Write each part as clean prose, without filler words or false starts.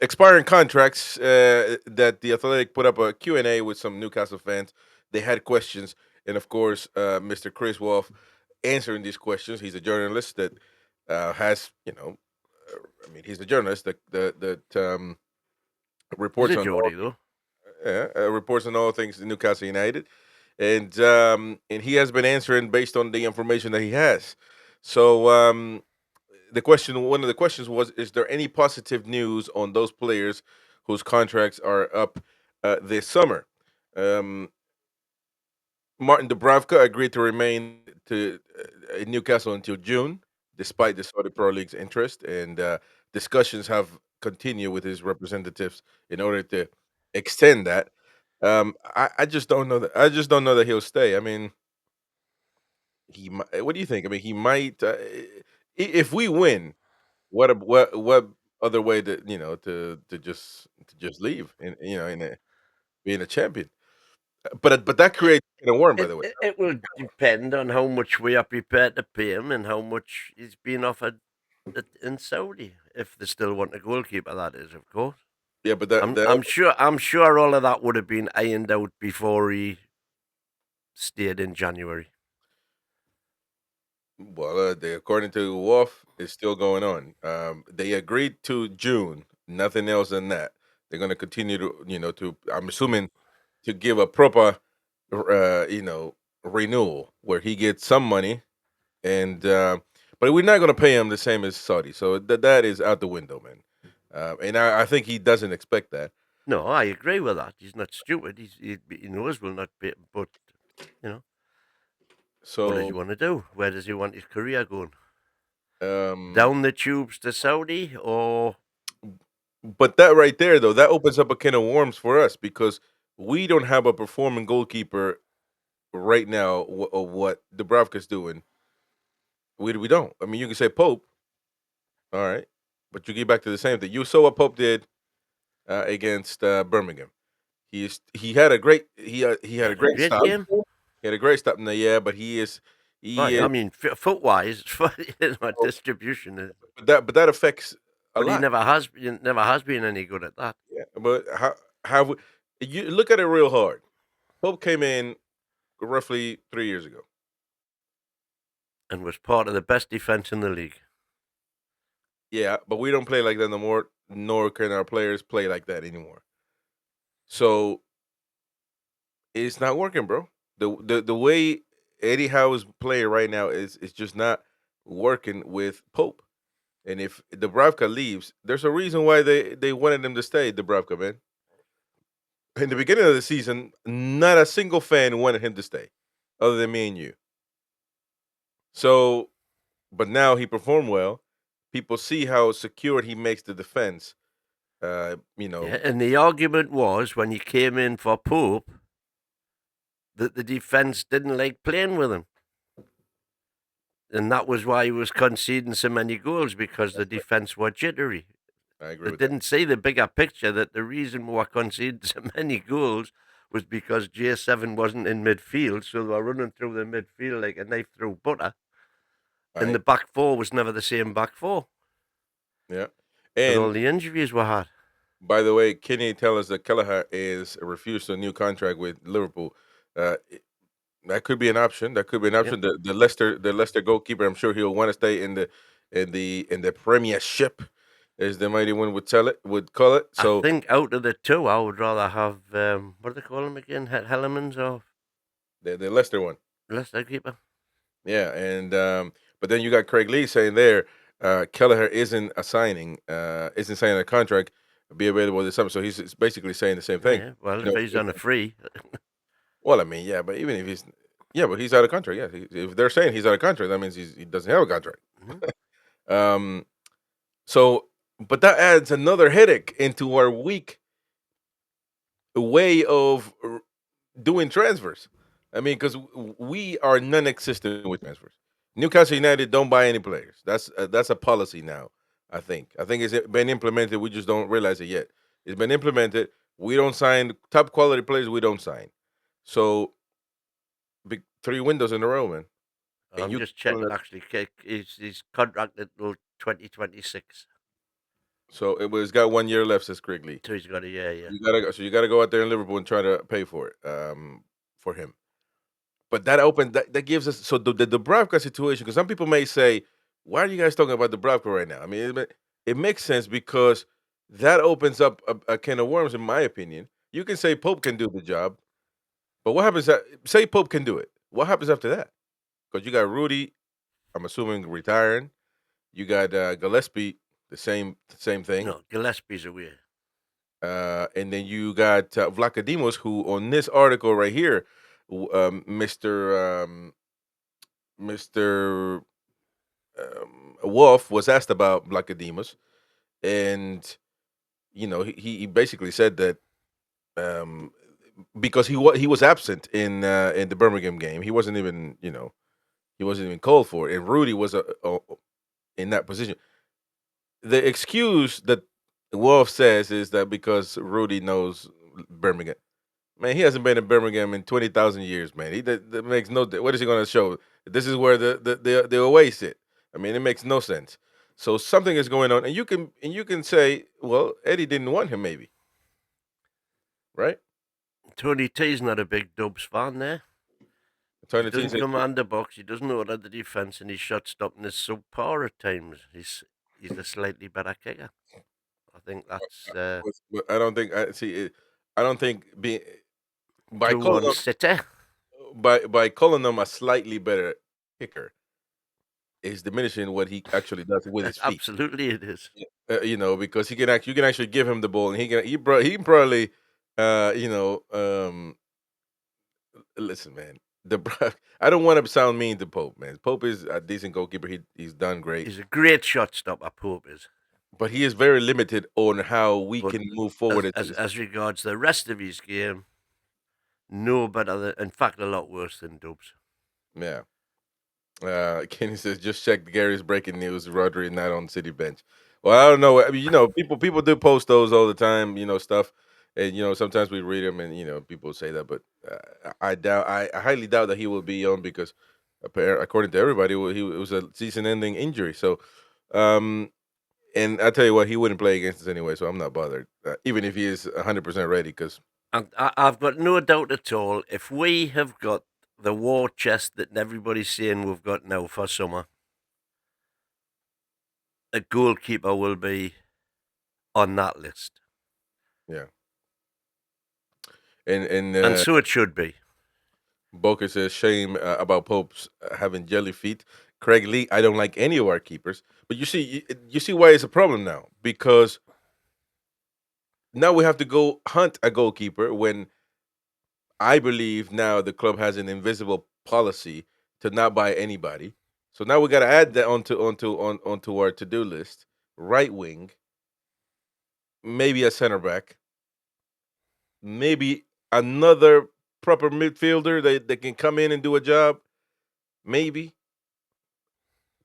Expiring contracts that the Athletic put up a Q&A with some Newcastle fans. They had questions, and of course, Mr. Chris Wolf answering these questions. He's a journalist that has, he's a journalist that He's reports a on all Geordie, though. reports on all things Newcastle United, and he has been answering based on the information that he has. So one of the questions was, is there any positive news on those players whose contracts are up this summer? Um, Martin Dubravka agreed to remain in Newcastle until June, despite the Saudi Pro League's interest, and discussions have continued with his representatives in order to extend that. I just don't know that. I just don't know that he'll stay. I mean, he. What do you think? I mean, he might. If we win, what other way to to just leave and being a champion? But that It, creates a worm, by it, the way. it, it will depend on how much we are prepared to pay him and how much is being offered in Saudi. If they still want a goalkeeper, that is, of course. Yeah, but I'm I'm sure I'm sure all of that would have been ironed out before he stayed in January. well, according to Wolf, it's still going on. They agreed to June, nothing else than that. They're going to continue to, I'm assuming, to give a proper, renewal where he gets some money, and but we're not going to pay him the same as Saudi, so that is out the window, man. And I think he doesn't expect that. No, I agree with that. He's not stupid. He knows we'll not pay, but you know, what does he So, want to do? Where does he want his career going? um, Down the tubes to Saudi, or but that right there, though, that opens up a can of worms for us because we don't have a performing goalkeeper right now of what Dubravka's doing. We don't. I mean, you can say Pope, all right, but you get back to the same thing. You saw what Pope did against Birmingham. He had a great he he had a had a great great stop. game. He had a great stop. No, yeah, but he Right. is I mean, foot wise, distribution is. but that affects a But he lot. never has been any good at that, Yeah, but how you look at it real hard? Pope came in roughly 3 years ago. and was part of the best defense in the league. Yeah, but we don't play like that no more. Nor can our players play like that anymore. So it's not working, bro. The way Eddie Howe is playing right now is just not working with Pope. And if Dubravka leaves, there's a reason why they wanted him to stay, Dubravka, man. In the beginning of the season, not a single fan wanted him to stay, other than me and you. So, but now he performed well. People see how secure he makes the defense. You Yeah, know, and the argument was when he came in for Pope that the defense didn't like playing with him, and that was why he was conceding so many goals because the that's right. defense were jittery. I agree They with that. didn't see the bigger picture that the reason we were conceding so many goals was because J7 wasn't in midfield, so they were running through the midfield like a knife through butter, and the I back four was never the same back four Yeah, with all and the injuries we had. by the way, Kenny tell us that Kelleher is refused a new contract with Liverpool. That could be an option. That could be an Yep. option. The Leicester goalkeeper, I'm sure he'll want to stay in the Premiership, as the mighty one would call it. I So think out of the two, I would rather have what do they call him again? Hellemans or the Leicester one, Leicester keeper. yeah. And but then you got Craig Lee saying there, Kelleher isn't signing a contract, be available this summer. So he's basically saying the same thing. Yeah, well, You if know, he's on a free, Well, I mean, yeah, but even if but he's out of contract. Yeah, if they're saying he's out of contract, that means he doesn't have a contract. Mhm. Um, so, but that adds another headache into our weak way of doing transfers. I mean, because we are non-existent with transfers. Newcastle United don't buy any players. That's a policy now. I think it's been implemented. We just don't realize it yet. It's been implemented. We don't sign top quality players. We don't sign. So big 3 windows in a row, man. And I'm you just checking. Actually, he's contracted till 2026. So it's got 1 year left, says Quigley. So he's got a year, yeah. You gotta go out there in Liverpool and try to pay for it, for him. But that gives us so the Dubravka situation, because some people may say, "Why are you guys talking about Dubravka right now?" I mean, it makes sense because that opens up a can of worms, in my opinion. You can say Pope can do the job, but what happens? Say Pope can do it. What happens after that? Because you got Rudy, I'm assuming retiring. You got Gillespie, the same thing. No, Gillespie's away. And then you got Vlachodimos, who on this article right here, Mr. Wolf was asked about Vlachodimos, and he basically said that um, because he was absent in the Birmingham game, he wasn't even called for it, and Rudy was in that position. The excuse that Wolf says is that because Rudy knows Birmingham. Man, he hasn't been in Birmingham in 20,000 years, man. That makes no. What is he going to show? This is where the away sit. I mean, it makes no sense. So something is going on, and you can say, well, Eddie didn't want him, maybe, right? Tony T's not a big Dubs fan there. He Tony T doesn't said, command the box. He doesn't know the defence, and his shot stopping is subpar at times. He's a slightly better kicker. I think that's but I don't think I see it. I don't think being by calling 2-1 him City. by calling him a slightly better kicker is diminishing what he actually does with his feet. Absolutely, it is. Because you can actually give him the ball, and he can probably, uh, you know, um, listen, man. I don't want to sound mean to Pope, man. Pope is a decent goalkeeper. He's done great, He's a great shot stopper, Pope is. but he is very limited on how we But can move forward into this. as regards the rest of his game, no better than, in fact, a lot worse than Dubs. Yeah. Kenny says, just check Gary's breaking news. Rodri not on City bench. Well, I don't know. I mean, people do post those all the time. Stuff, and sometimes we read them, and people say that, but I highly doubt that he will be on because, according to everybody, it was a season-ending injury. So, um, and I tell you what, he wouldn't play against us anyway, so I'm not bothered, even if he is 100% ready. Because And I've got no doubt at all, if we have got the war chest that everybody's saying we've got now for summer, a goalkeeper will be on that list. yeah, and And so it should be. Boker says shame about Pope's having jelly feet. Craig Lee, I don't like any of our keepers, but you see why it's a problem now, because now we have to go hunt a goalkeeper when I believe now the club has an invisible policy to not buy anybody. So now we got to add that onto our to do list. Right wing, maybe a center back, maybe another proper midfielder that can come in and do a job. Maybe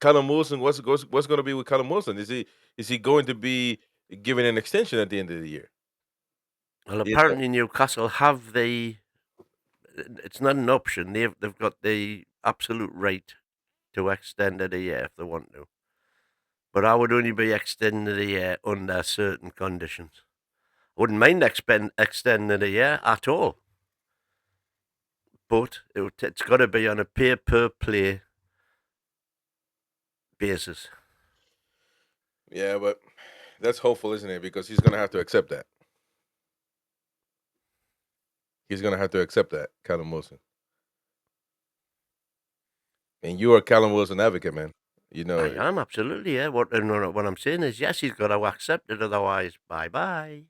Callum Wilson, what's going to be with Callum Wilson? Is he going to be given an extension at the end of the year? Well, Yes. apparently Newcastle have the. It's not an option. They've got the absolute right to extend it a year if they want to. But I would only be extending it a year under certain conditions. I wouldn't mind extending it a year at all. But it's got to be on a pay per play basis. Yeah, but that's hopeful, isn't it? Because he's going to have to accept that. He's going to have to accept that, Callum Wilson. And you are a Callum Wilson advocate, man. You I know, am absolutely, yeah. What I'm saying is, yes, he's got to accept it. Otherwise, bye bye.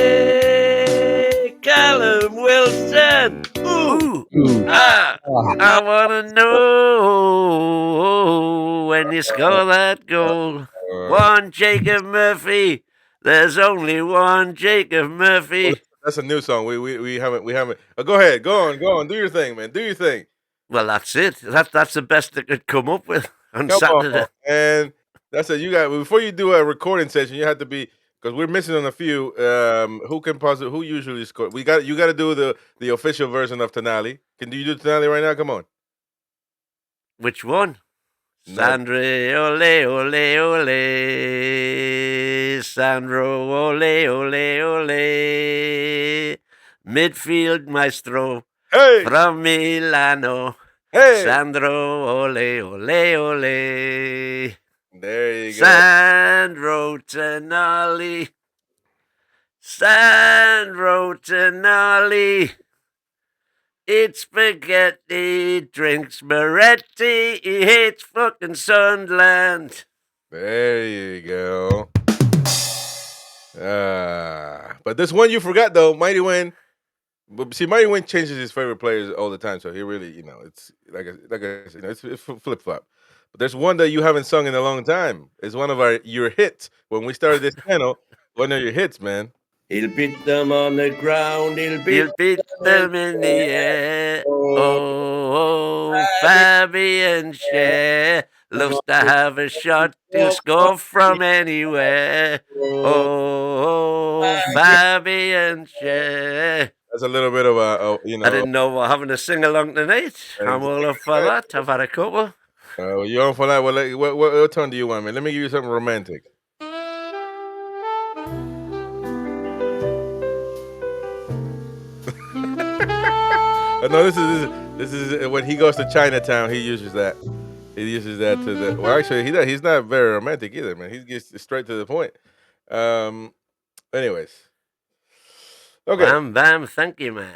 Hey, Callum Wilson. Ooh, ah. I want to know when you score that goal. One Jacob Murphy. There's only one Jacob well, Murphy. that's a new song. We haven't. Go ahead, go on, do your thing, man. Do your thing. Well, that's it. That's the best they could come up with on Come on, Saturday. and that's it. You got before you do a recording session, you have to be because we're missing on a few. Who usually score? You got to do the official version of Tonali. Can you do Tonali right now? Come on. Which one? Never. Sandro, ole, ole, ole. Sandro, ole, ole, ole. Midfield maestro Hey, from Milano. hey. Sandro, ole, ole, ole. There you go. Sandro Tonali. Sandro Tonali. Eats spaghetti, drinks Moretti, he hates fucking Sunderland. There you go. But this one you forgot though, Mighty Win. But see, Mighty Win changes his favorite players all the time, so he really, it's like I said, it's flip flop. But there's one that you haven't sung in a long time. It's one of your hits. When we started this channel, one of your hits, man. He'll beat them on the ground. He'll beat He'll beat them in them in the the air. air. Oh, Oh, Fabian, Fabian Cher come loves on, to have a shot. He'll go for score from anywhere. oh, Oh, Fabian. Fabian Cher. That's a little bit of I didn't know we're having a sing along tonight. I'm all up for that. I've had a couple. you on for that? Well, what tone do you want, man? Let me give you something romantic. No, this is when he goes to Chinatown. He uses that. He uses that to the. Well, actually, he's not very romantic either, man. He gets straight to the point. Um. Anyways, okay. Bam, bam. Thank you, man.